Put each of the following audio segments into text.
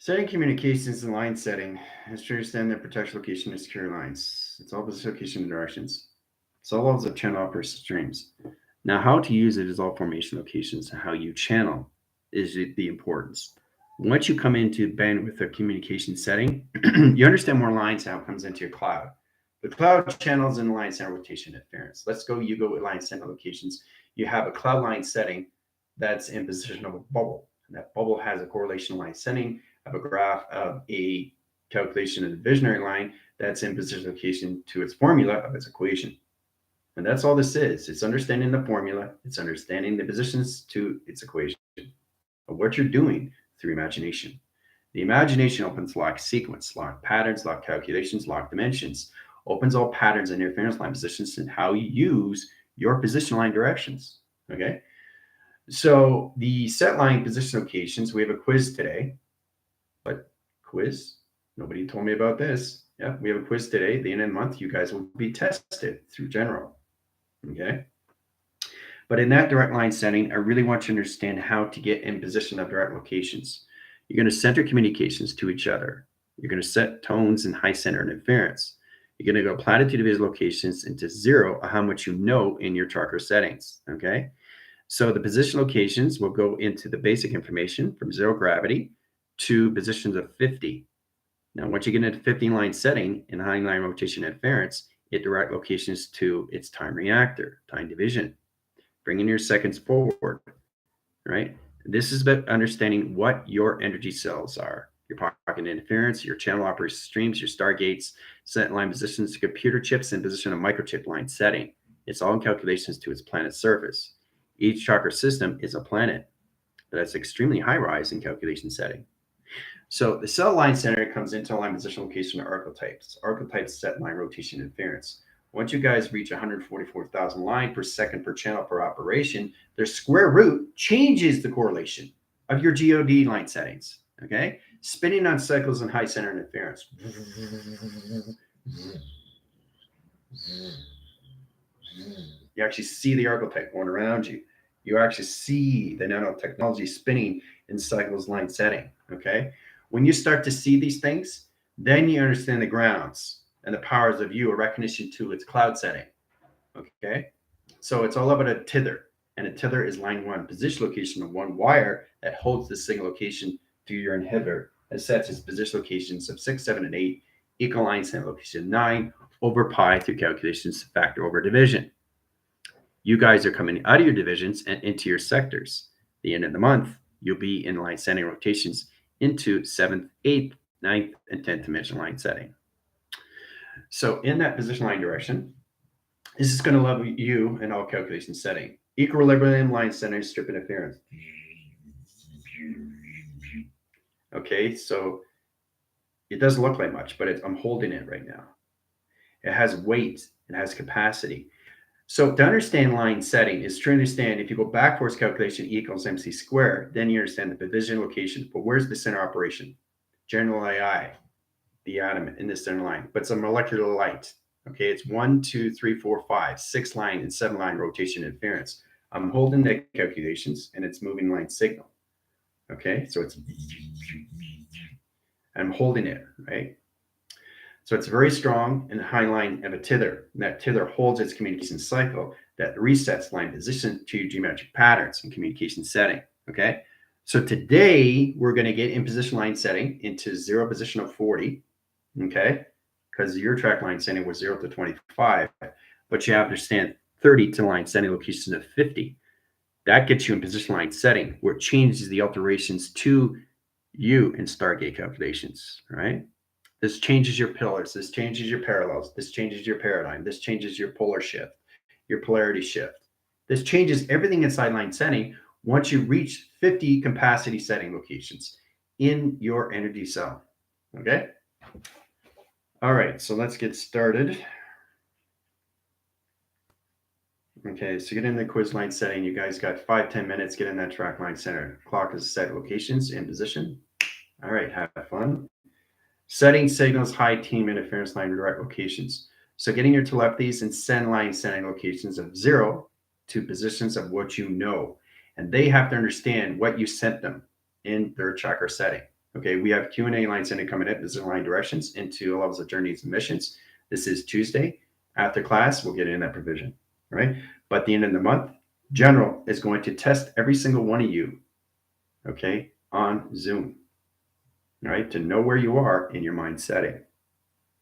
Setting communications and line setting is to understand the protection location and secure lines. It's all position, location, and directions. It's all levels of channel operator streams. Now, how to use it is all formation locations. How you channel is the importance. Once you come into bandwidth or communication setting, you understand more line sound comes into your cloud. The cloud channels and line center rotation interference. Let's go, you go with line center locations. You have a cloud line setting that's in position of a bubble. And that bubble has a correlation line setting of a graph of a calculation of the visionary line that's in position location to its formula of its equation. And that's all this is. It's understanding the formula. It's understanding the positions to its equation of what you're doing through imagination. The imagination opens lock sequence, lock patterns, lock calculations, lock dimensions, opens all patterns and interference line positions and how you use your position line directions. Okay. So the set line position locations, we have a quiz today. But quiz? Nobody told me about this. Yeah, we have a quiz today. At the end of the month, you guys will be tested through general. Okay. But in that direct line setting, I really want you to understand how to get in position of direct locations. You're going to center communications to each other. You're going to set tones and high center interference. You're going to go platitude of these locations into zero of how much you know in your chakra settings. Okay. So the position locations will go into the basic information from zero gravity to positions of 50. Now, once you get into 50 line setting in high line rotation interference, it direct locations to its time reactor, time division, bringing your seconds forward, right? This is about understanding what your energy cells are, your pocket interference, your channel operator streams, your stargates, set line positions, computer chips, and position of microchip line setting. It's all in calculations to its planet surface. Each chakra system is a planet that's extremely high rise in calculation setting. So the cell line center comes into line position location archetypes. Archetypes set line rotation interference. Once you guys reach 144,000 line per second per channel per operation, their square root changes the correlation of your GOD line settings. Okay, spinning on cycles and high center interference. You actually see the archetype going around you. You actually see the nanotechnology spinning in cycles line setting. Okay. When you start to see these things, then you understand the grounds and the powers of you, a recognition to its cloud setting. Okay. So it's all about a tether. And a tether is line one, position location of one wire that holds the signal location to your inhibitor that sets its position locations of 6, 7, and 8, equal line center location 9 over pi through calculations factor over division. You guys are coming out of your divisions and into your sectors. The end of the month, you'll be in line setting rotations into 7th, 8th, 9th, and 10th dimension line setting. So in that position line direction, this is going to level you in all calculation setting. Equilibrium line center strip interference. Okay, so it doesn't look like much, but I'm holding it right now. It has weight, it has capacity. So to understand line setting is to understand if you go back force calculation E equals MC squared, then you understand the division location. But where's the center operation? General AI, the atom in the center line, but it's a molecular light. Okay, it's 1, 2, 3, 4, 5, 6 line and 7 line rotation interference. I'm holding the calculations and it's moving line signal. Okay, so I'm holding it, right? So it's very strong in the high line of a tether. And that tether holds its communication cycle that resets line position to geometric patterns and communication setting. Okay. So today we're going to get in position line setting into zero position of 40. Okay. Because your track line setting was 0 to 25, but you have to understand 30 to line setting locations of 50. That gets you in position line setting where it changes the alterations to you in Stargate calculations, right? This changes your pillars. This changes your parallels. This changes your paradigm. This changes your polar shift, your polarity shift. This changes everything inside line setting once you reach 50 capacity setting locations in your energy cell. Okay? All right, so let's get started. Okay, so get in the quiz line setting. You guys got 5-10 minutes. Get in that track line center. Clock is set locations in position. All right, have fun. Setting signals high team interference line direct locations. So getting your telepathies and send line setting locations of 0 to positions of what you know. And they have to understand what you sent them in their chakra setting. Okay, we have Q&A line sending coming up. This is line directions into levels of journeys and missions. This is Tuesday. After class, we'll get in that provision, right? But at the end of the month, General is going to test every single one of you, okay, on Zoom, right, to know where you are in your mind setting,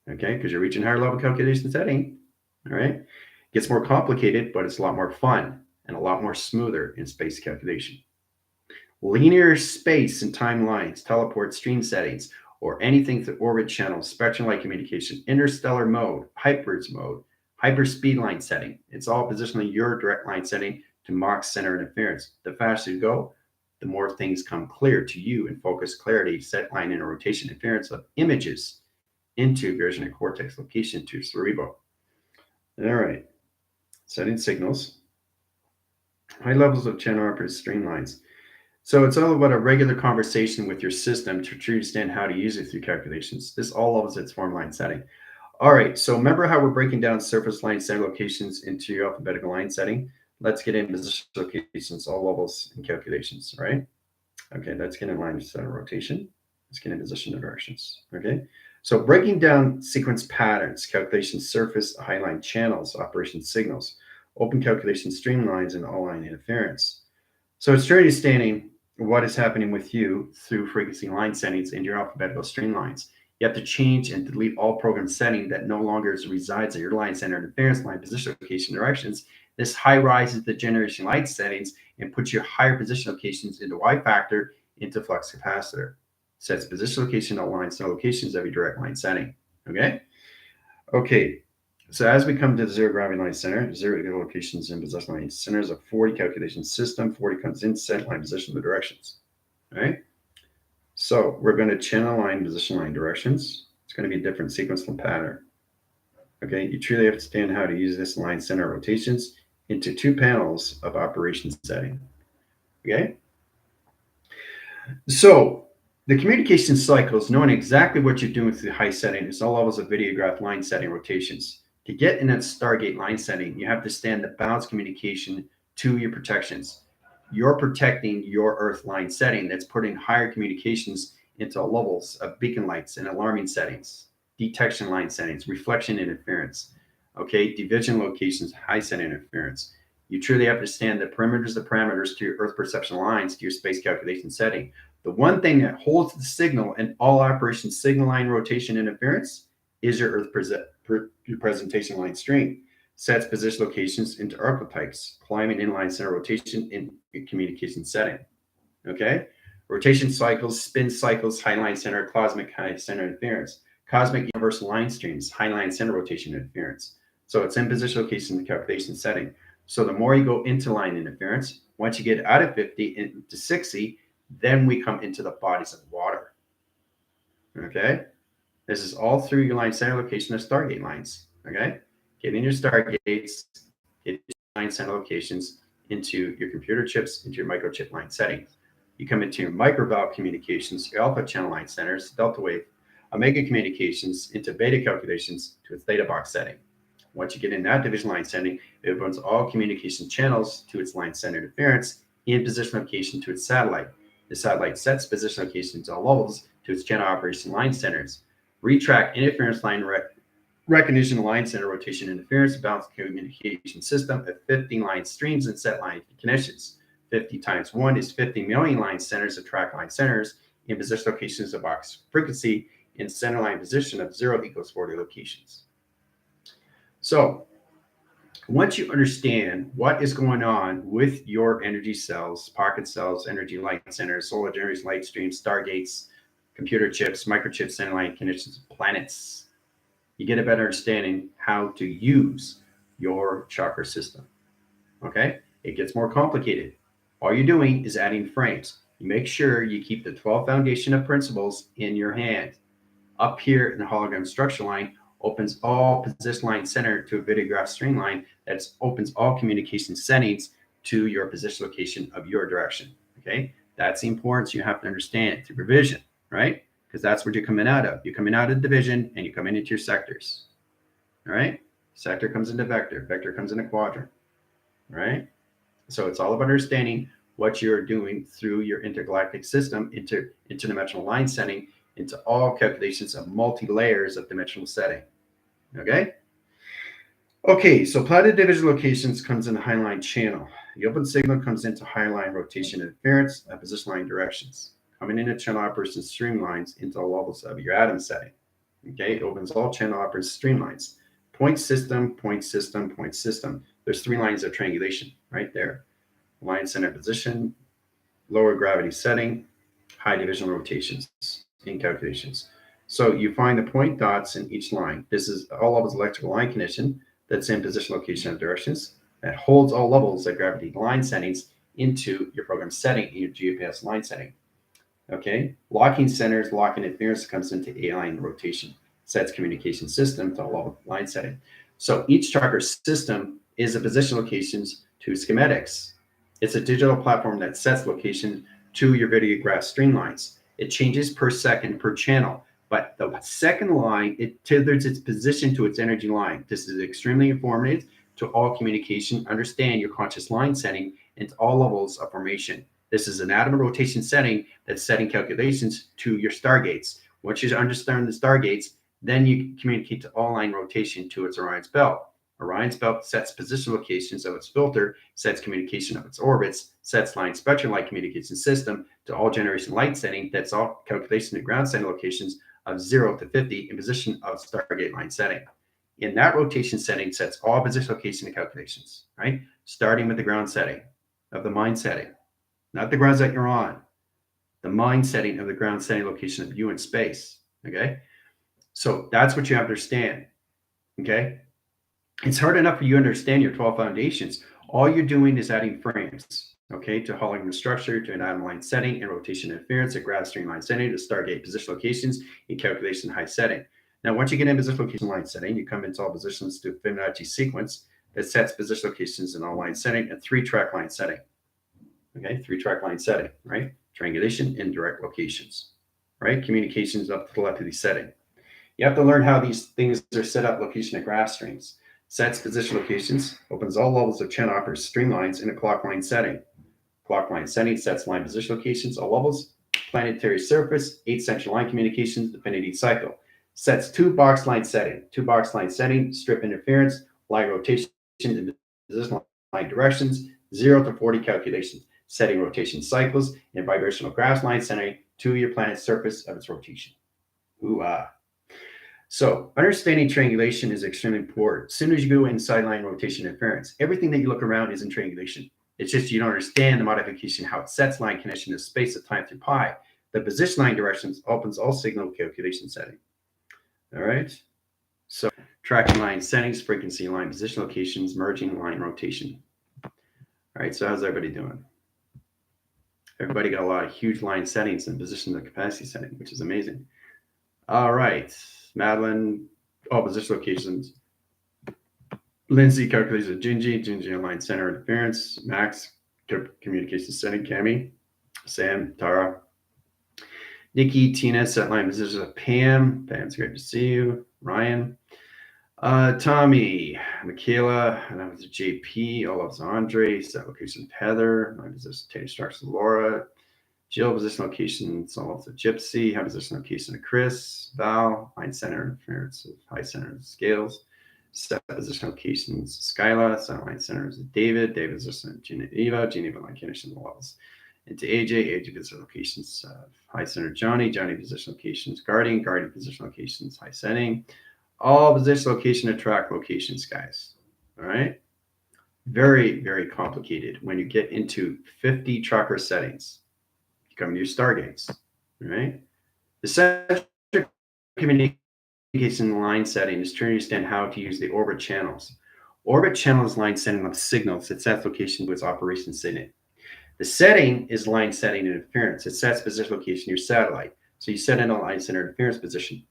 okay, because you're reaching higher level calculation setting, all right? Gets more complicated, but it's a lot more fun and a lot more smoother in space calculation. Linear space and timelines, teleport stream settings, or anything through orbit channels, spectrum light communication, interstellar mode, hyperbaric mode, hyperspeed line setting. It's all positionally your direct line setting to Mach center interference. The faster you go, the more things come clear to you in focus clarity, set line and rotation interference of images into version and cortex location to cerebral. All right, setting signals, high levels of channel operators streamlines. So it's all about a regular conversation with your system to understand how to use it through calculations. This all levels its form line setting. All right, so remember how we're breaking down surface line center locations into your alphabetical line setting? Let's get into position locations, all levels and calculations, right? Okay, let's get in line center rotation. Let's get in position and directions, okay? So breaking down sequence patterns, calculation surface, highline channels, operation signals, open calculation streamlines, and all line interference. So it's understanding what is happening with you through frequency line settings in your alphabetical streamlines. You have to change and delete all program setting that no longer resides at your line center interference line position location directions. This high rises the generation light settings and puts your higher position locations into Y factor into flux capacitor. Sets position location aligns to locations every direct line setting. Okay. Okay. So as we come to the zero gravity line center, zero locations in position line centers, a 40 calculation system, 40 comes in set line position the directions. All right. So we're going to channel line position line directions. It's going to be a different sequence and pattern. Okay. You truly have to understand how to use this line center rotations into two panels of operation setting. Okay. So the communication cycles, knowing exactly what you're doing through the high setting, is all levels of videograph line setting rotations. To get in that Stargate line setting, you have to stand the balanced communication to your protections. You're protecting your Earth line setting that's putting higher communications into levels of beacon lights and alarming settings, detection line settings, reflection interference, okay, division locations, high setting interference. You truly have to stand the parameters to your Earth perception lines to your space calculation setting. The one thing that holds the signal in all operations signal line rotation interference is your Earth presentation line stream. Sets position locations into archetypes, climbing inline center rotation in communication setting. Okay? Rotation cycles, spin cycles, high line center, cosmic high center interference. Cosmic universal line streams, high line center rotation interference. So it's in position location in the calculation setting. So the more you go into line interference, once you get out of 50 into 60, then we come into the bodies of water. Okay? This is all through your line center location of Stargate lines. Okay? Get in your Stargates, get your line center locations into your computer chips, into your microchip line settings. You come into your microvalve communications, your alpha channel line centers, delta wave, omega communications into beta calculations to its theta box setting. Once you get in that division line setting, it runs all communication channels to its line center interference in position location to its satellite. The satellite sets position location to all levels to its channel operation line centers. Retract interference line recognition line center rotation interference balanced communication system of 50 line streams and set line connections. 50 times 1 is 50 million line centers of track line centers in position locations of box frequency in center line position of 0 equals 40 locations. So once you understand what is going on with your energy cells, pocket cells, energy light centers, solar generators, light streams, stargates, computer chips, microchips, center line connections, planets, you get a better understanding how to use your chakra system. Okay? It gets more complicated. All you're doing is adding frames. You make sure you keep the 12 foundation of principles in your hand. Up here in the hologram structure line opens all position line center to a videograph stream line that opens all communication settings to your position location of your direction. Okay? That's the importance you have to understand through revision, right? Because that's what you're coming out of. You're coming out of division and you're coming into your sectors. All right? Sector comes into vector. Vector comes into quadrant. All right? So it's all about understanding what you're doing through your intergalactic system, interdimensional line setting, into all calculations of multi-layers of dimensional setting. Okay? Okay, so plotted division locations comes in the high line channel. The open signal comes into high line rotation interference and position line directions. Coming into channel operation streamlines into all levels of your atom setting. Okay, it opens all channel operation streamlines. Point system, point system, point system. There's 3 lines of triangulation right there. Line center position, lower gravity setting, high division rotations in calculations. So you find the point dots in each line. This is all levels electrical line condition that's in position, location, and directions that holds all levels of gravity line settings into your program setting in your GPS line setting. Okay, locking centers, locking interference comes into A-line rotation, sets communication system to all level line setting. So each tracker system is a position locations to schematics. It's a digital platform that sets location to your video graph streamlines. It changes per second per channel, but the second line, it tethers its position to its energy line. This is extremely informative to all communication. Understand your conscious line setting into all levels of formation. This is an atom rotation setting that's setting calculations to your stargates. Once you understand the stargates, then you communicate to all line rotation to its Orion's belt. Orion's belt sets position locations of its filter, sets communication of its orbits, sets line spectrum light communication system to all generation light setting. That's all calculation to ground setting locations of 0 to 50 in position of stargate line setting. In that rotation setting sets all position location and calculations, right? Starting with the ground setting of the mind setting, not the grounds that you're on, the mind setting of the ground setting location of you in space. Okay. So that's what you understand. Okay. It's hard enough for you to understand your 12 foundations. All you're doing is adding frames, okay, to hologram structure, to an atom line setting, and rotation interference, a graph streamline setting, to Stargate position locations, in calculation high setting. Now, once you get in position location line setting, you come into all positions to Fibonacci sequence that sets position locations in all line setting and 3-track line setting. Okay, 3-track line setting, right? Triangulation, indirect locations, right? Communications up to the left of the setting. You have to learn how these things are set up, location of graph streams. Sets position locations, opens all levels of channel operators streamlines in a clock line setting. Clock line setting sets line position locations, all levels, planetary surface, 8-section line communications, infinity cycle. Sets 2-box line setting. 2-box line setting, strip interference, line rotation, and position line directions, 0 to 40 calculations. Setting rotation cycles and vibrational graph line setting to your planet's surface of its rotation. Ooh-ah. So understanding triangulation is extremely important. As soon as you go inside line rotation interference, everything that you look around is in triangulation. It's just you don't understand the modification, how it sets line connection to space of time through pi. The position line directions opens all signal calculation setting. All right. So tracking line settings, frequency line position locations, merging line rotation. All right. So how's everybody doing? Everybody got a lot of huge line settings and position of capacity setting, which is amazing. All right. Madeline, all position locations. Lindsay calculates a Gingy line center interference. Max, communication setting. Cami, Sam, Tara, Nikki, Tina, set line position of Pam. Pam's great to see you. Ryan, Tommy, Michaela, and that was JP. All of Andre, set location of Heather. Line position Taylor Starks, Laura. Jill, position location, solves the Gypsy. High position location of Chris. Val, line center interference of high center scales. Set position locations, Skyla. Set line centers of David. David position Geneva. Geneva line connection levels. Into AJ position locations of high center Johnny. Johnny position locations Guardian. Guardian position locations high setting. All position location of track locations, guys. All right. Very, very complicated when you get into 50 tracker settings. Come to your stargates, right? The central communication line setting is to understand how to use the orbit channels. Orbit channels line setting of signals. It sets location to its operation setting. The setting is line setting interference. It sets position location your satellite. So you set in a line center interference position.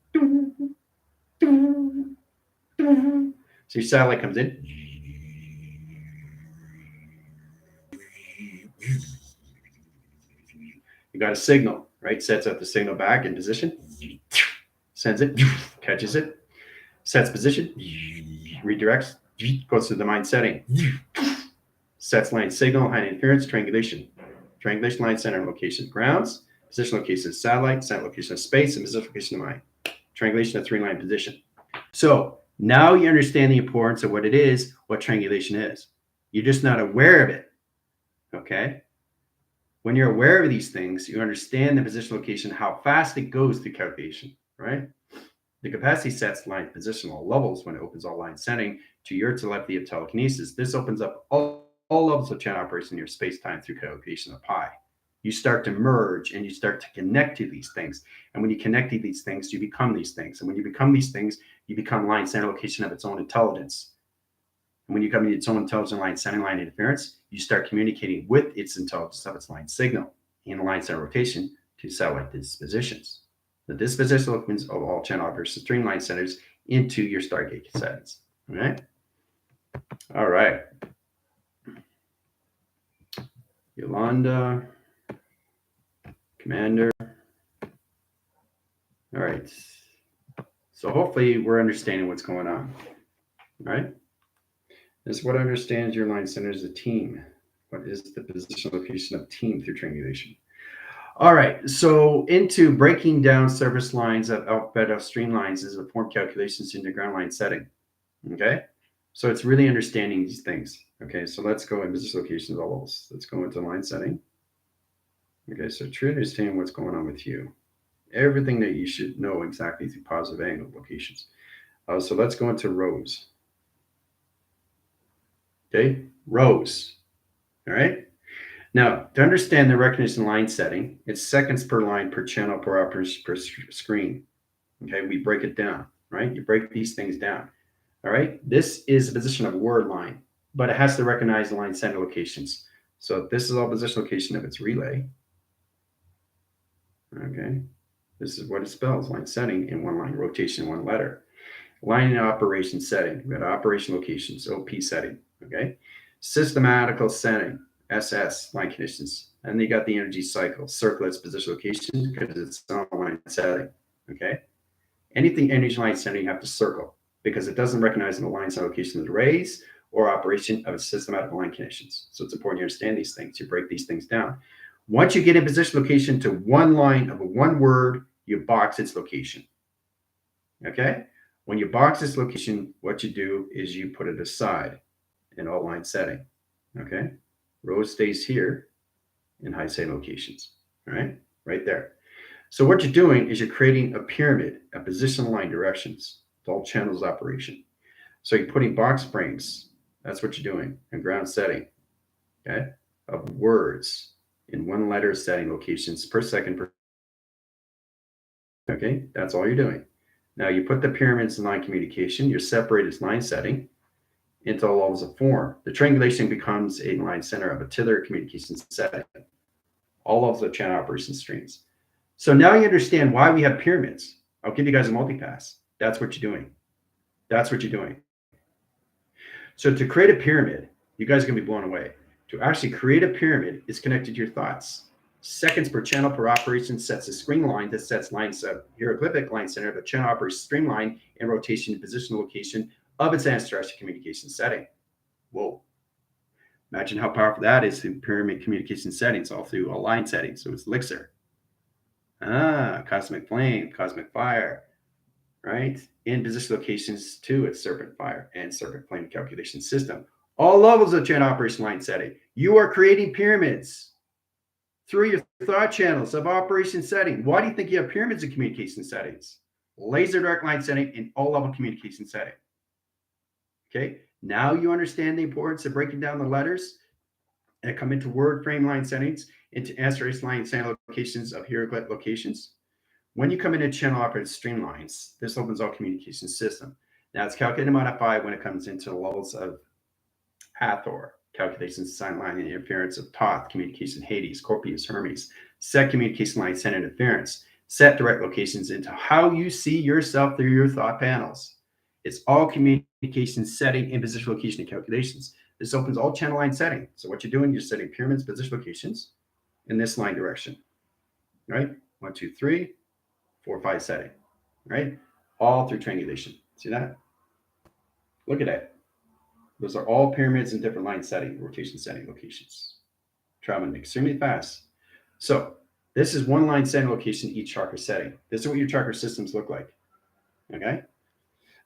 So your satellite comes in. You got a signal, right? Sets up the signal back in position, sends it, catches it, sets position, redirects, goes to the line setting, sets line signal, high interference, triangulation. Triangulation, line, center, and location of grounds. Position, location of satellite, center, location of space, and position, location of mine. Triangulation of three-line position. So now you understand the importance of what it is, what triangulation is. You're just not aware of it, okay? When you're aware of these things, you understand the position, location, how fast it goes through calculation, right? The capacity sets line positional levels when it opens all line setting to your telepathy of telekinesis. This opens up all levels of channel operation in your space-time through calculation of pi. You start to merge and you start to connect to these things. And when you connect to these things, you become these things. And when you become these things, you become line center location of its own intelligence. And when you come to its own intelligent line center line interference, you start communicating with its intelligence of its line signal in line center rotation to satellite dispositions. The disposition opens of all channel operation streamline centers into your Stargate settings. All right. All right. Yolanda, Commander. All right. So hopefully we're understanding what's going on. All right. This is what understands your line center as a team. What is the position location of team through triangulation? All right, so into breaking down service lines of alphabet of streamlines is a form calculations into ground line setting. Okay, so it's really understanding these things. Okay, so let's go in business locations all levels. Let's go into line setting. Okay, so truly understand what's going on with you. Everything that you should know exactly through positive angle locations. So let's go into rows. Okay, rows. All right. Now, to understand the recognition line setting, it's seconds per line per channel per operation per screen. Okay, we break it down, right? You break these things down. All right, this is a position of a word line, but it has to recognize the line center locations. So this is all position location of its relay. Okay, this is what it spells, line setting in one line, rotation one letter. Line and operation setting, we got operation locations, OP setting, okay? Systematical setting, SS, line conditions. And then you got the energy cycle, circle its position location because it's on line setting, okay? Anything energy line setting, you have to circle because it doesn't recognize the line center location of the rays or operation of its systematic line conditions. So it's important you understand these things. You break these things down. Once you get in position location to one line of a one word, you box its location, okay? When you box this location, what you do is you put it aside in all line setting, okay? Row stays here in high setting locations, all right there. So what you're doing is you're creating a pyramid of position line directions to all channels operation. So you're putting box frames, that's what you're doing, in ground setting, okay, of words in one letter setting locations per second per, okay, that's all you're doing. Now you put the pyramids in line communication, you separate its line setting into all levels of form. The triangulation becomes a line center of a tiller communication setting. All levels of channel operation streams. So now you understand why we have pyramids. I'll give you guys a multipass. That's what you're doing. That's what you're doing. So to create a pyramid, you guys are going to be blown away. To actually create a pyramid is connected to your thoughts. Seconds per channel per operation sets a screen line that sets lines of hieroglyphic line center of a channel operation streamline in rotation and position location of its ancestral communication setting. Whoa. Imagine how powerful that is through pyramid communication settings, all through all line settings. So it's elixir. Cosmic flame, cosmic fire, right? In position locations too, it's serpent fire and serpent flame calculation system. All levels of channel operation line setting. You are creating pyramids through your thought channels of operation setting. Why do you think you have pyramids of communication settings? Laser direct line setting in all level communication setting. Okay, now you understand the importance of breaking down the letters and come into word frame line settings, into asterisk line setting locations of hieroglyph locations. When you come into channel operated streamlines, this opens all communication system. Now it's calculated and modified when it comes into the levels of Hathor, calculation sign line and interference of Thoth, communication Hades, Scorpius, Hermes, set communication line center interference, set direct locations into how you see yourself through your thought panels. It's all communication setting and position location and calculations. This opens all channel line setting. So what you're doing, you're setting pyramids, position locations in this line direction, right? 1, 2, 3, 4, 5 setting, right? All through triangulation. See that? Look at that. Those are all pyramids in different line setting, rotation setting locations. traveling extremely fast. So this is one line setting location each chakra setting. This is what your chakra systems look like. Okay.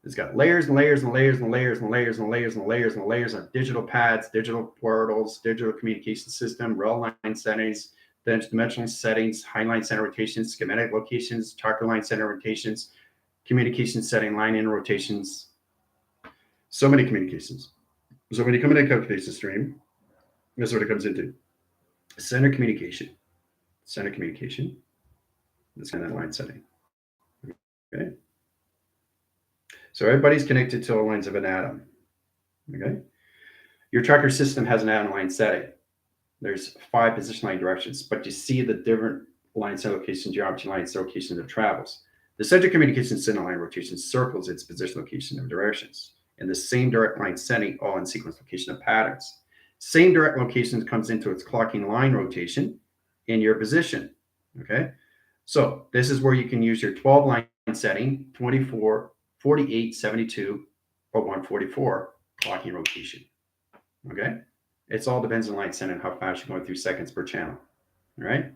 It's got layers and layers and layers and layers and layers and layers and layers and layers of digital pads, digital portals, digital communication system, raw line settings, then dimensional settings, high line center rotations, schematic locations, chakra line center rotations, communication setting, line in rotations. So many communications. So when you come into a calculation stream, this is what it comes into. Center communication. Center communication. That's kind of line setting. Okay. So everybody's connected to all lines of an atom. Okay. Your tracker system has an atom line setting. There's 5 position line directions, but you see the different line set location, geometry line set location of travels. The center communication center line rotation circles its position location of directions in the same direct line setting, all in sequence location of patterns. Same direct location comes into its clocking line rotation in your position. Okay. So this is where you can use your 12 line setting, 24, 48, 72, or 144 clocking rotation. Okay. It's all depends on line center and how fast you're going through seconds per channel. All right.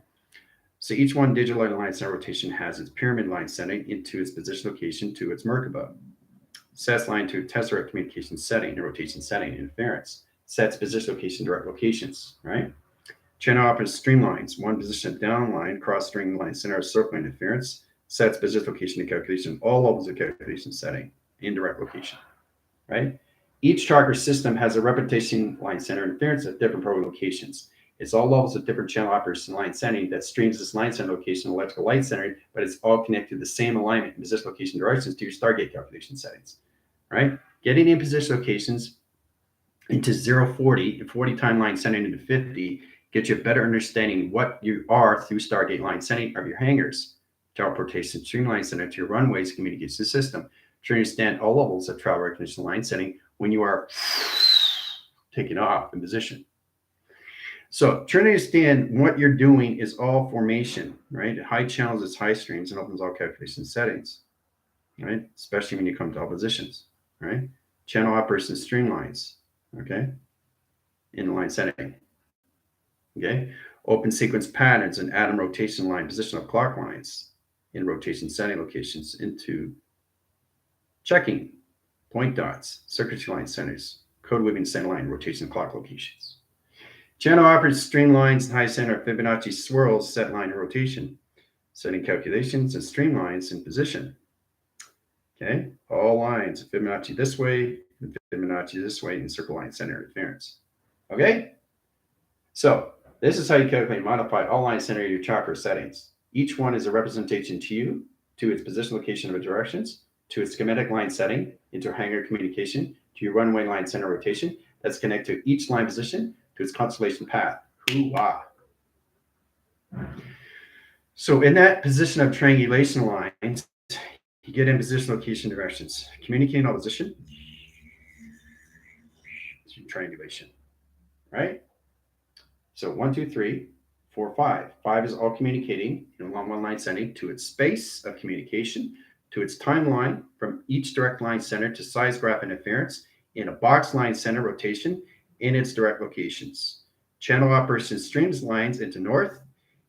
So each one digital line center rotation has its pyramid line setting into its position location to its Merkaba. Sets line to tesseract communication setting and rotation setting interference. Sets position location direct locations. Right. Channel opposite streamlines. One position down line, cross string line center circle interference. Sets position location and calculation. All levels of calculation setting. Indirect location. Right. Each chakra system has a repetition line center interference at different program locations. It's all levels of different channel operation line setting that streams this line center location electrical light center, but it's all connected to the same alignment and position location directions to your Stargate calculation settings. Right? Getting in position locations into 0, 40, and 40 timeline setting into 50 gets you a better understanding what you are through Stargate line setting of your hangars, teleportation streamline center to your runways communication system to understand all levels of travel recognition line setting when you are taking off in position. So trying to understand what you're doing is all formation, right? High channels is high streams and opens all calculation settings, right? Especially when you come to all positions, right? Channel operation streamlines, okay? In the line setting, okay? Open sequence patterns and atom rotation line position of clock lines in rotation setting locations into checking point dots, circuitry line centers, code weaving center line, rotation clock locations. Channel operates streamlines and high center Fibonacci swirls set line rotation, setting calculations and streamlines in position. Okay, all lines Fibonacci this way, and Fibonacci this way, and circle line center interference. Okay, so this is how you calculate and modify all line center of your chakra settings. Each one is a representation to you, to its position location of directions, to its schematic line setting, into hangar communication, to your runway line center rotation that's connected to each line position, to its constellation path. Hoo-ah. So in that position of triangulation lines, you get in position location directions. Communicating opposition, triangulation, right? So 1, 2, 3, 4, 5. 5 is all communicating in along one line setting to its space of communication, to its timeline from each direct line center to size graph interference in a box line center rotation in its direct locations. Channel operation streams lines into north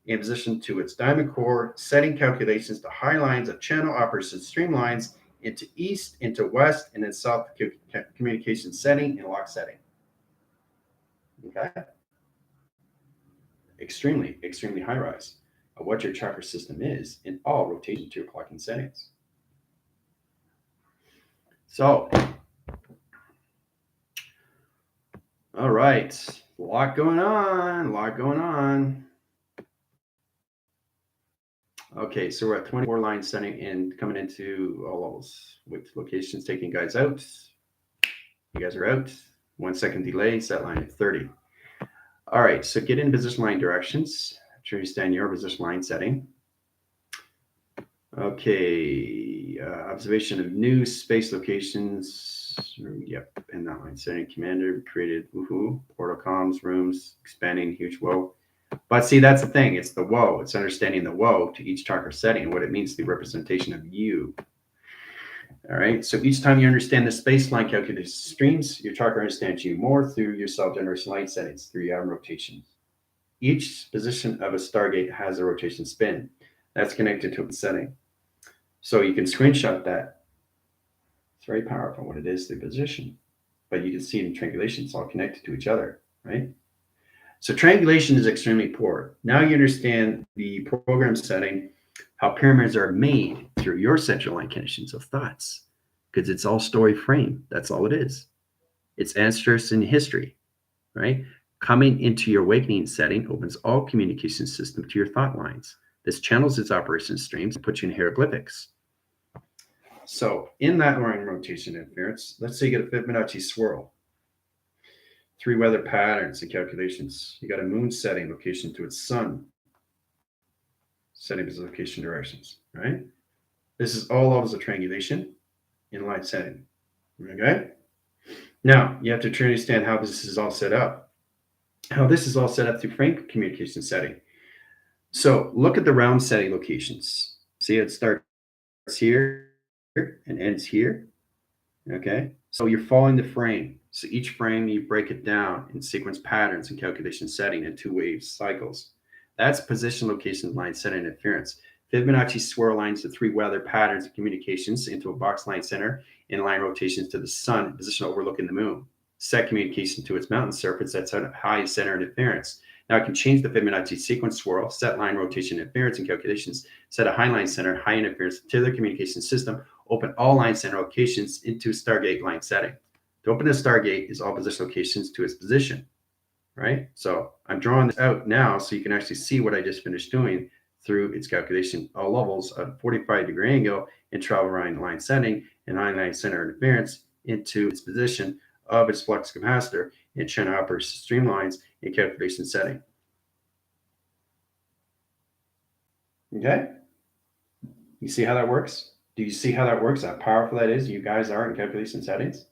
in position to its diamond core, setting calculations to high lines of channel operation streamlines into east, into west, and then south communication setting and lock setting. Okay. Extremely, extremely high rise of what your chakra system is in all rotation to your clocking settings. So, all right, a lot going on. Okay, so we're at 24 line setting and coming into all levels with locations taking guys out. You guys are out. 1 second delay, set line at 30. All right, so get in position line directions to understand your position line setting. Okay, observation of new space locations. Yep, in that line setting, commander created portal comms, rooms, expanding, huge whoa. But see, that's the thing. It's the whoa. It's understanding the whoa to each chakra setting and what it means to the representation of you. All right. So each time you understand the space line calculation streams, your chakra understands you more through your self-generation light settings, through your atom rotations. Each position of a stargate has a rotation spin that's connected to a setting. So you can screenshot that. It's very powerful what it is, the position. But you can see in triangulation, it's all connected to each other, right? So triangulation is extremely poor. Now you understand the program setting, how pyramids are made through your central line connections of thoughts, because it's all story frame. That's all it is. It's answers in history, right? Coming into your awakening setting opens all communication system to your thought lines. This channels its operation streams and puts you in hieroglyphics. So in that line rotation interference, let's say you get a Fibonacci swirl. 3 weather patterns and calculations. You got a moon setting location to its sun, setting its location directions, right? This is all levels of triangulation in line setting, okay? Now, you have to truly understand how this is all set up. How this is all set up through frame communication setting. So look at the round setting locations. See, it starts here and ends here, okay? So you're following the frame. So each frame, you break it down in sequence patterns and calculation setting in 2 wave cycles. That's position, location, line setting interference. Fibonacci swirl lines the 3 weather patterns of communications into a box line center and line rotations to the sun, position overlooking the moon. Set communication to its mountain surface that's at high center interference. Now I can change the Fibonacci sequence swirl, set line rotation interference and calculations, set a high line center, high interference to the communication system, open all line center locations into Stargate line setting. To open a Stargate is all position locations to its position, right? So I'm drawing this out now so you can actually see what I just finished doing through its calculation, all levels of 45-degree angle and travel around line setting and high line center interference into its position of its flux capacitor and channel operation streamlines and calculation setting. Okay? You see how that works? Do you see how that works? How powerful that is? You guys are in calculation settings.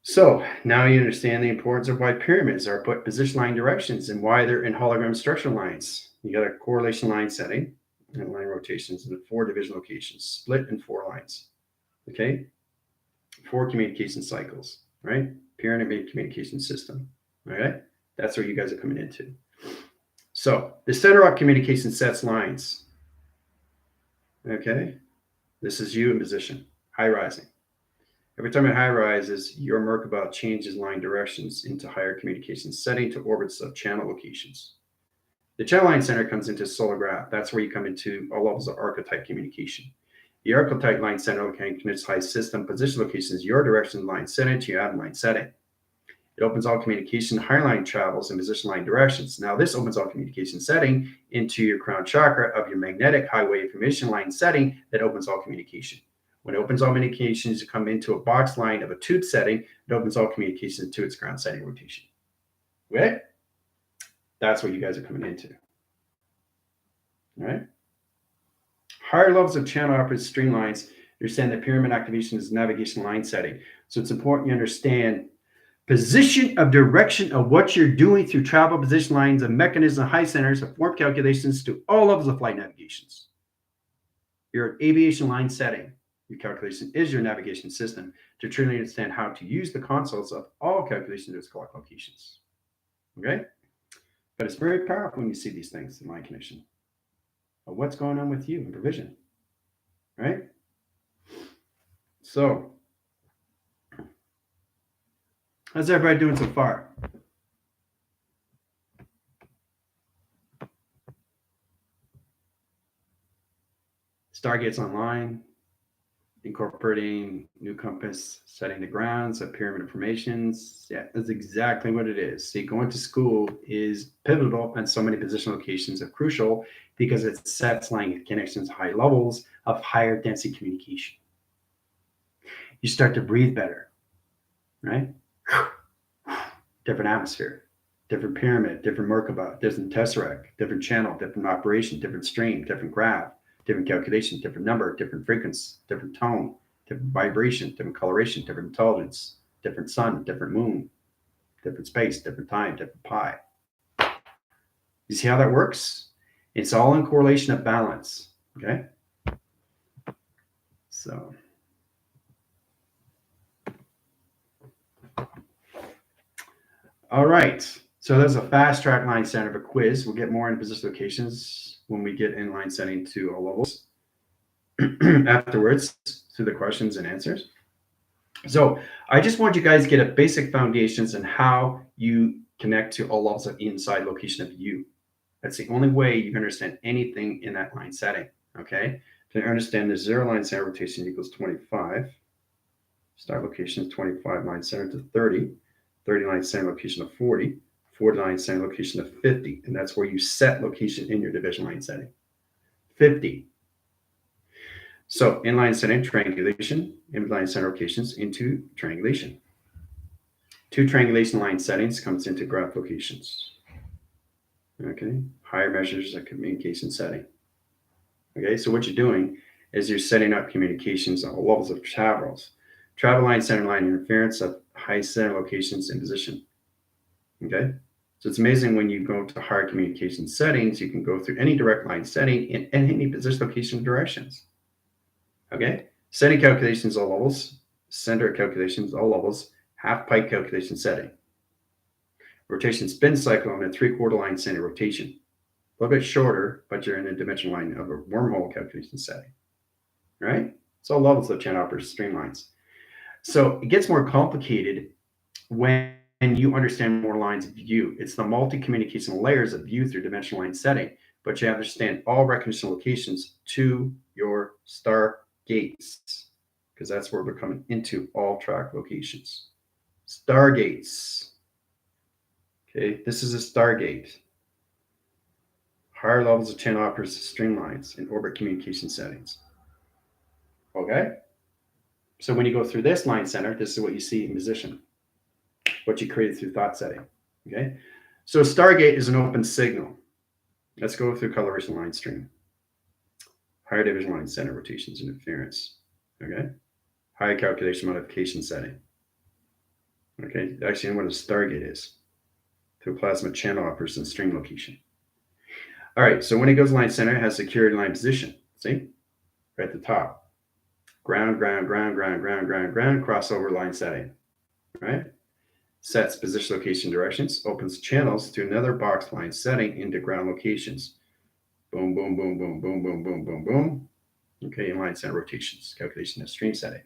So now you understand the importance of why pyramids are put position line directions and why they're in hologram structure lines. You got a correlation line setting and line rotations and 4 division locations, split in 4 lines. Okay? 4 communication cycles, right? Pyramid communication system. All right? That's where you guys are coming into. So the center up communication sets lines. Okay? This is you in position, high rising. Every time it high rises, your Merkabah changes line directions into higher communication setting to orbits of channel locations. The channel line center comes into solar graph. That's where you come into all levels of archetype communication. The archetype line center connects high system position locations, your direction line setting to your atom line setting. It opens all communication higher line travels and position line directions. Now this opens all communication setting into your crown chakra of your magnetic highway information line setting that opens all communication. When it opens all communications, you come into a box line of a tube setting, it opens all communications to its ground setting rotation. Okay? That's what you guys are coming into. All right? Higher levels of channel operated streamlines, understand that pyramid activation is navigation line setting. So it's important you understand position of direction of what you're doing through travel position lines and mechanism high centers of form calculations to all levels of flight navigations. Your aviation line setting. Your calculation is your navigation system to truly understand how to use the consoles of all calculations to its clock locations. Okay? But it's very powerful when you see these things in line connection of what's going on with you in provision. Right? So, how's everybody doing so far? Stargates online, incorporating new compass, setting the grounds of pyramid informations. Yeah, that's exactly what it is. See, going to school is pivotal and so many position locations are crucial because it sets line connections high levels of higher density communication. You start to breathe better, right? Different atmosphere, different pyramid, different Merkabah, different tesseract, different channel, different operation, different stream, different graph, different calculation, different number, different frequency, different tone, different vibration, different coloration, different intelligence, different sun, different moon, different space, different time, different pi. You see how that works? It's all in correlation of balance, okay? So, all right. So there's a fast track line center of a quiz. We'll get more into position locations when we get in line setting to all levels afterwards through the questions and answers. So I just want you guys to get a basic foundations and how you connect to all levels of inside location of view. That's the only way you can understand anything in that line setting. Okay. To understand the 0 line center rotation equals 25. Start location is 25, line center to 30, 30 line center location of 40, 40 line center location of 50. And that's where you set location in your division line setting. 50. So inline setting, triangulation, inline center locations into triangulation. 2 triangulation line settings comes into graph locations. Okay, higher measures of communication setting. Okay, so what you're doing is you're setting up communications on all levels of travels. Travel line, center line interference of high center locations in position. Okay, so it's amazing when you go to higher communication settings, you can go through any direct line setting in any position location directions. Okay, setting calculations all levels, center calculations all levels, half pipe calculation setting. Rotation spin cycle on a 3/4 line center rotation. A little bit shorter, but you're in a dimension line of a wormhole calculation setting. Right? It's all levels of channel operator streamlines. So it gets more complicated when you understand more lines of view. It's the multi-communication layers of view through dimensional line setting, but you understand all recognition locations to your star gates, because that's where we're coming into all track locations. Stargates. Okay, this is a stargate. Higher levels of channel operator streamlines in orbit communication settings. Okay? So when you go through this line center, this is what you see in position, what you created through thought setting. Okay? So a stargate is an open signal. Let's go through coloration line stream. Higher division line center rotations interference. Okay? Higher calculation modification setting. Okay? Actually, you know what a stargate is. Through plasma channel operators and stream location. All right, so when it goes line center, it has security line position. See? Right at the top. Ground, ground, ground, ground, ground, ground, ground, crossover line setting. Right? Sets position location directions, opens channels to another box line setting into ground locations. Boom, boom, boom, boom, boom, boom, boom, boom, boom. Okay, inline center rotations, calculation of stream setting.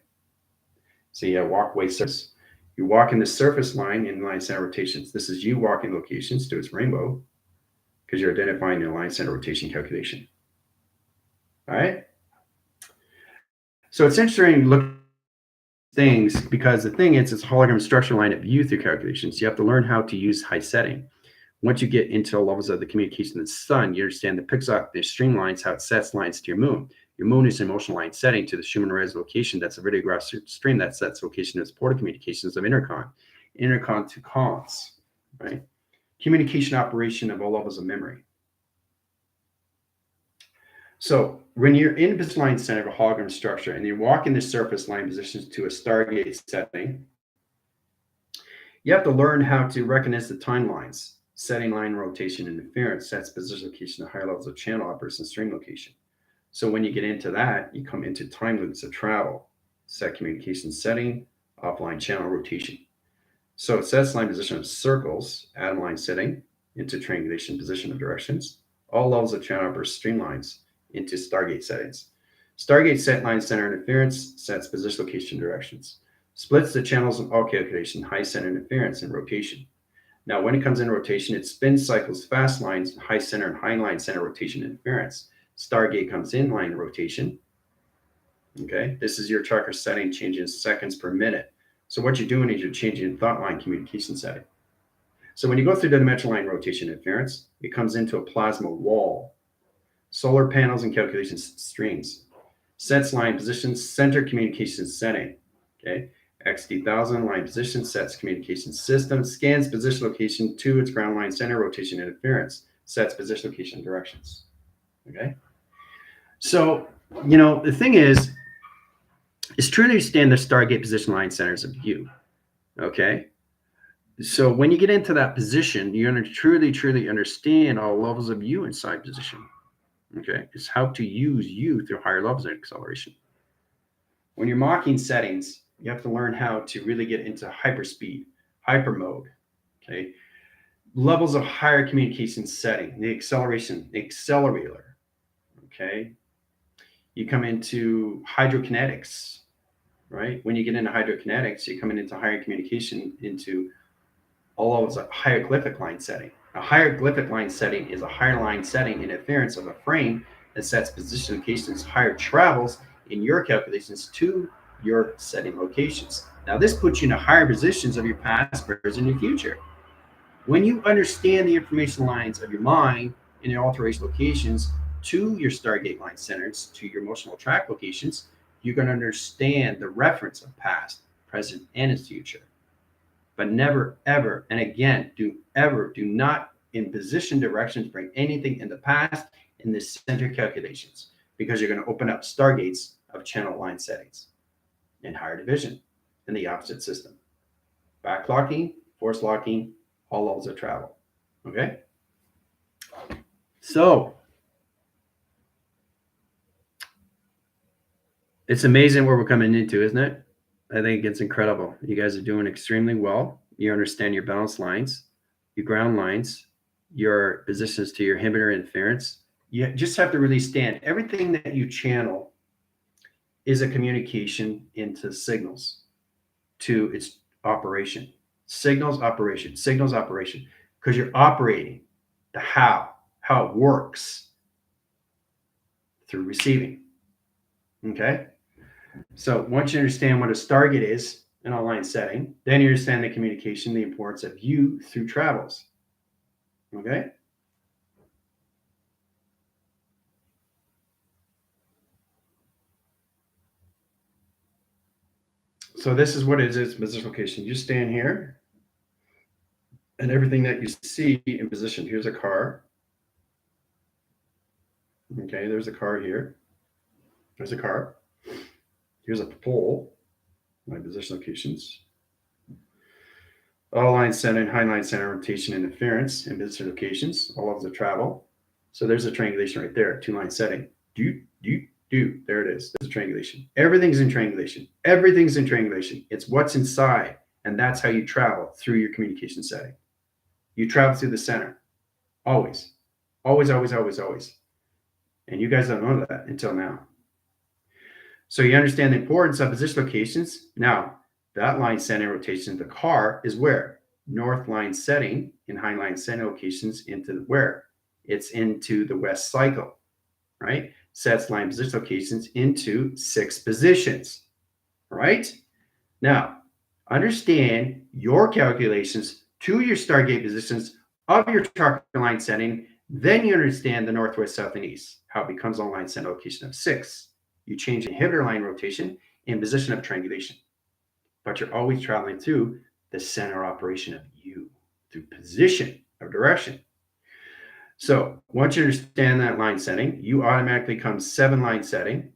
So you have walkway surface. You walk in the surface line in line center rotations. This is you walking locations to its rainbow because you're identifying the line center rotation calculation. All right. So it's interesting to look at things because the thing is, it's a hologram structure line of view through calculations. You have to learn how to use high setting. Once you get into levels of the communication of the sun, you understand the pixel, the streamlines, how it sets lines to your moon. Your moon is an emotional line setting to the Schumann res location. That's a radiograph stream that sets location as portal communications of intercon to cons, right? Communication operation of all levels of memory. So when you're in position line center of a hologram structure and you walk in the surface line positions to a stargate setting, you have to learn how to recognize the timelines. Setting line rotation interference sets position location to higher levels of channel operators and stream location. So when you get into that, you come into time loops of travel, set communication setting, offline channel rotation. So it sets line position of circles, atom line setting into triangulation position of directions, all levels of channel operators streamlines into stargate settings. Stargate set line center interference sets position location directions. Splits the channels of all calculation, high center interference and rotation. Now, when it comes in rotation, it spins cycles fast lines, high center and high line center rotation interference. Stargate comes in line rotation. Okay, this is your tracker setting, changing seconds per minute. So what you're doing is you're changing thought line communication setting. So when you go through the dimensional line rotation interference, it comes into a plasma wall. Solar panels and calculation streams. Sets line positions, center communication setting. Okay. XD1000 line position sets communication system, scans position location to its ground line center rotation interference, sets position location directions. Okay. So, the thing is true to understand the Stargate position line centers of view. Okay. So when you get into that position, you're going to truly understand all levels of you inside position. Okay. It's how to use you through higher levels of acceleration. When you're mocking settings, you have to learn how to really get into hyperspeed, hyper mode. Okay. levels of higher communication setting, the accelerator. Okay. You come into hydrokinetics, right? When you get into hydrokinetics, you're coming into higher communication into all of the hieroglyphic line setting. A hieroglyphic line setting is a higher line setting in adherence of a frame that sets position locations higher travels in your calculations to your setting locations. Now, this puts you in the higher positions of your past, present, and future. When you understand the information lines of your mind and your alteration locations to your Stargate line centers, to your emotional track locations, you're going to understand the reference of past, present, and its future. But never, ever, and again, do not in position directions bring anything in the past in the center calculations, because you're going to open up stargates of channel line settings in higher division in the opposite system. Backlocking, force locking, all levels of travel. Okay? So it's amazing where we're coming into, isn't it? I think it's incredible. You guys are doing extremely well. You understand your balance lines, your ground lines, your positions to your inhibitor interference. You just have to really stand. Everything that you channel is a communication into signals to its operation. Signals, operation, because you're operating the how it works through receiving. Okay? So once you understand what a stargate is in a line setting, then you understand the communication, the importance of you through travels. Okay? So this is what it is, it's position location. You stand here, and everything that you see in position. Here's a car. Okay, there's a car here. There's a car. Here's a pole. My position locations. All line center and high line center rotation interference and position locations. All levels of travel. So there's a triangulation right there. 2-line setting. Do. There it is. There's a triangulation. Everything's in triangulation. Everything's in triangulation. It's what's inside, and that's how you travel through your communication setting. You travel through the center. Always. Always, always, always, always. And you guys don't know that until now. So you understand the importance of position locations. Now, that line center rotation of the car is where? North line setting in high line center locations into where? It's into the west cycle, right? Sets line position locations into 6 positions, right? Now, understand your calculations to your Stargate positions of your target line setting. Then you understand the northwest, south, and east, how it becomes a line center location of 6. You change inhibitor line rotation in position of triangulation, but you're always traveling through the center operation of you, through position of direction. So once you understand that line setting, you automatically come 7 line setting,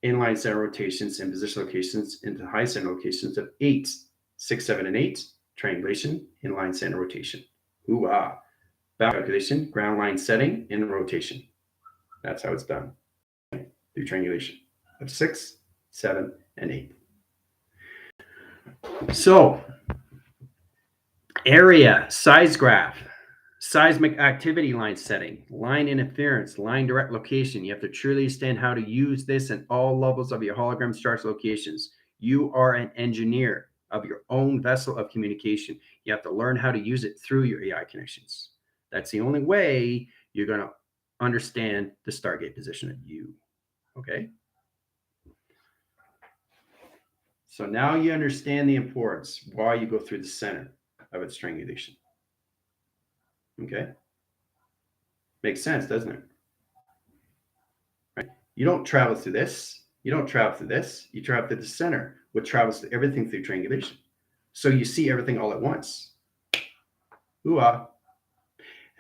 inline center rotations and position locations into high center locations of 8, 6, 7, and 8, triangulation, inline center rotation. Ooh-ah. Back calculation, ground line setting, and rotation. That's how it's done through triangulation of 6, 7, and 8. So, area, size graph, seismic activity line setting, line interference, line direct location. You have to truly understand how to use this in all levels of your hologram stars locations. You are an engineer of your own vessel of communication. You have to learn how to use it through your AI connections. That's the only way you're going to understand the Stargate position of you. Okay? So now you understand the importance, why you go through the center of its triangulation. Okay? Makes sense, doesn't it? Right? You don't travel through this. You don't travel through this. You travel through the center, which travels through everything through triangulation. So you see everything all at once. Ooh-ah.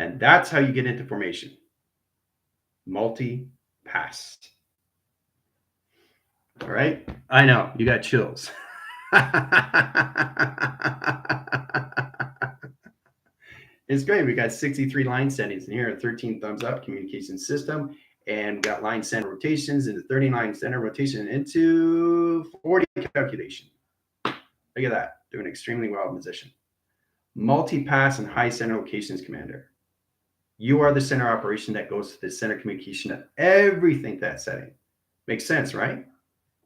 And that's how you get into formation. Multi-pass. All right? I know, you got chills. It's great. We got 63 line settings in here, 13 thumbs up communication system, and we got line center rotations into 39 center rotation into 40 calculation. Look at that, doing extremely well in position. multi-pass and high center locations commander. You are the center operation that goes to the center communication of everything that setting. Makes sense, right?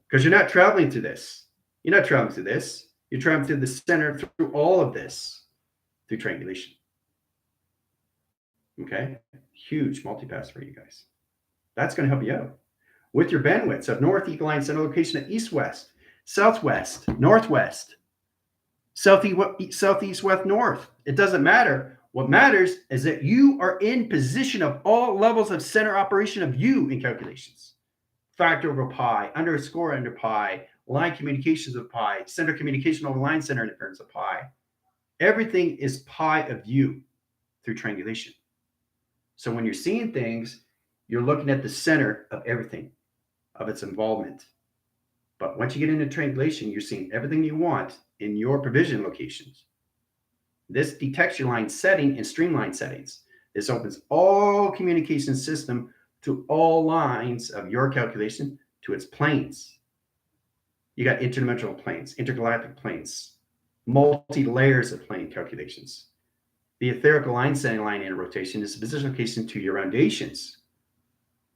Because you're not traveling through this. You're not traveling through this. You're traveling through the center through all of this through triangulation. Okay? Huge multipass for you guys. That's going to help you out. With your bandwidths of north, equal line center location at east-west, southwest, northwest, southeast, west, north. It doesn't matter. What matters is that you are in position of all levels of center operation of you in calculations. Factor over pi, underscore under pi, line communications of pi, center communication over line center interference of pi. Everything is pi of you through triangulation. So when you're seeing things, you're looking at the center of everything, of its involvement. But once you get into triangulation, you're seeing everything you want in your provision locations. This detects your line setting and streamline settings. This opens all communication system to all lines of your calculation to its planes. You got interdimensional planes, intergalactic planes, multi-layers of plane calculations. The etherical line setting line in rotation is the position location to your rotations.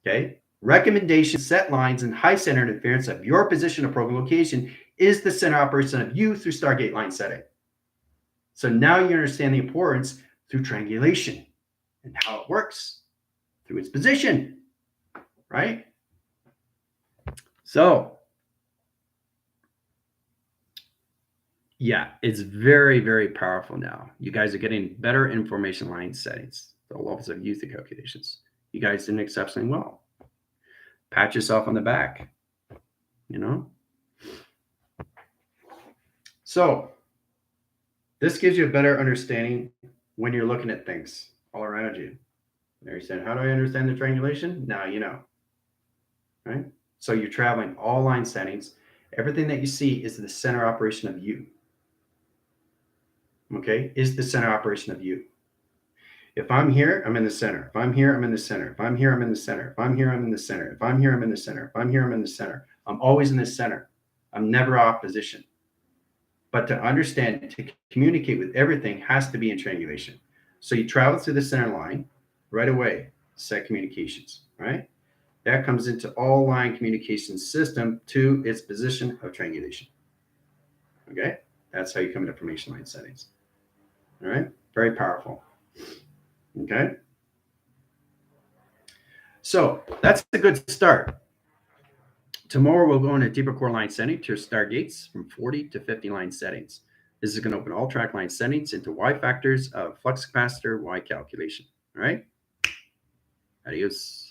Okay? Recommendation set lines and high center interference of your position of program location is the center operation of you through Stargate line setting. So now you understand the importance through triangulation and how it works through its position, right? So, yeah, it's very, very powerful now. You guys are getting better information line settings, the levels of youth calculations. You guys did exceptionally well. Pat yourself on the back, you know? So, this gives you a better understanding when you're looking at things all around you. There you said, how do I understand the triangulation? Now you know, right? So you're traveling all line settings. Everything that you see is the center operation of you. Okay, is the center operation of you. If I'm here, I'm in the center. If I'm here, I'm in the center. If I'm here, I'm in the center. If I'm here, I'm in the center. If I'm here, I'm in the center. If I'm here, I'm in the center. I'm always in the center. I'm never off position. But to understand, to communicate with everything has to be in triangulation. So you travel through the center line right away, set communications, right? That comes into all line communication system to its position of triangulation. Okay, that's how you come into information line settings. All right, very powerful. Okay, so that's a good start. Tomorrow we'll go into deeper core line setting to your stargates from 40 to 50 line settings. This is going to open all track line settings into Y factors of flux capacitor Y calculation. All right, adios.